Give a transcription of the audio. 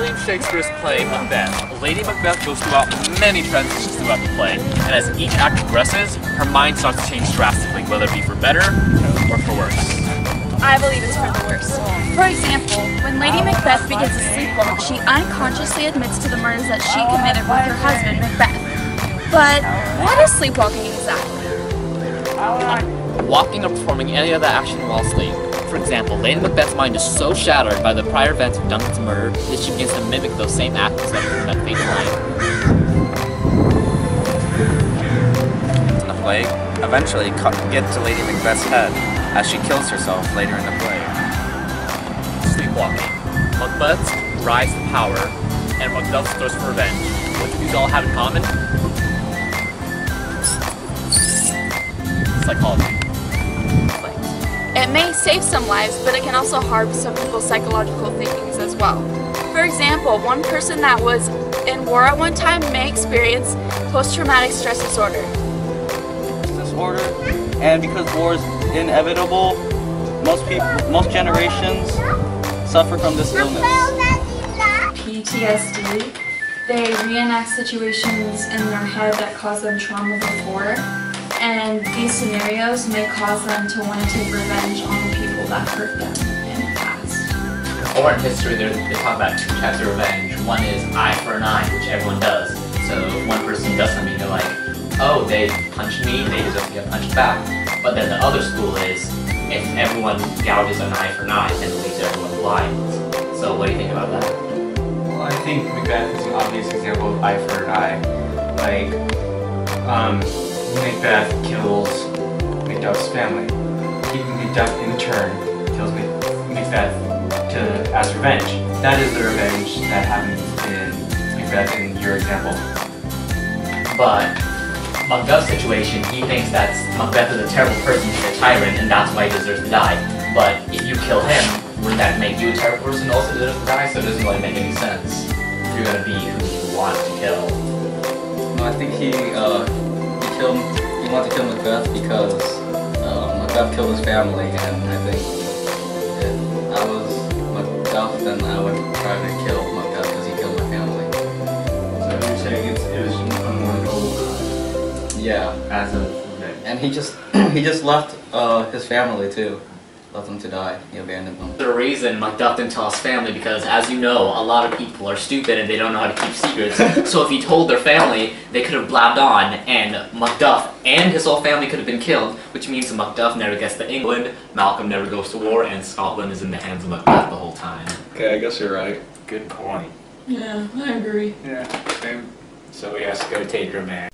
William Shakespeare's play Macbeth, Lady Macbeth goes throughout many transitions throughout the play, and as each act progresses, her mind starts to change drastically, whether it be for better or for worse. I believe it's for the worse. For example, when Lady Macbeth begins to sleepwalk, she unconsciously admits to the murders that she committed with her husband, Macbeth. But what is sleepwalking exactly? Walking or performing any other action while asleep. For example, Lady Macbeth's mind is so shattered by the prior events of Duncan's murder that she begins to mimic those same acts that occurred in that fatal night. In the play, eventually get to Lady Macbeth's head as she kills herself later in the play. Sleepwalking. Macbeth's rise to power and Macduff's thirst for revenge. What do these all have in common? Psychology. It may save some lives, but it can also harm some people's psychological thinkings as well. For example, one person that was in war at one time may experience post-traumatic stress disorder. And because war is inevitable, most generations suffer from this illness. PTSD, they reenact situations in their head that caused them trauma before. And these scenarios may cause them to want to take revenge on the people that hurt them in the past. Over in history, they talk about two types of revenge. One is eye for an eye, which everyone does. So if one person does something, they're like, oh, they punched me, they deserve to get punched back. But then the other school is, if everyone gouges an eye for an eye, then it leaves everyone blind. So what do you think about that? Well, I think Macbeth is an obvious example of eye for an eye. Like, Macbeth kills Macduff's family. Macduff in turn kills Macbeth to ask revenge. That is the revenge that happens in Macbeth in your example. But Macduff's situation, he thinks that Macbeth is a terrible person, he's a tyrant, and that's why he deserves to die. But if you kill him, wouldn't that make you a terrible person also deserves to die? So it doesn't really make any sense if you're going to be who you want to kill. No, I think he wanted to kill Macbeth because Macbeth killed his family, and I think if I was Macduff, then I would try to kill Macbeth because he killed my family. So you're saying it was more noble? Yeah. As a revenge. And he just left his family too. Left them to die. He abandoned them. The reason Macduff didn't tell his family because, as you know, a lot of people are stupid and they don't know how to keep secrets. So if he told their family, they could have blabbed on, and Macduff and his whole family could have been killed, which means Macduff never gets to England, Malcolm never goes to war, and Scotland is in the hands of Macbeth the whole time. Okay, I guess you're right. Good point. Yeah, I agree. Yeah, same. So he has to go take revenge.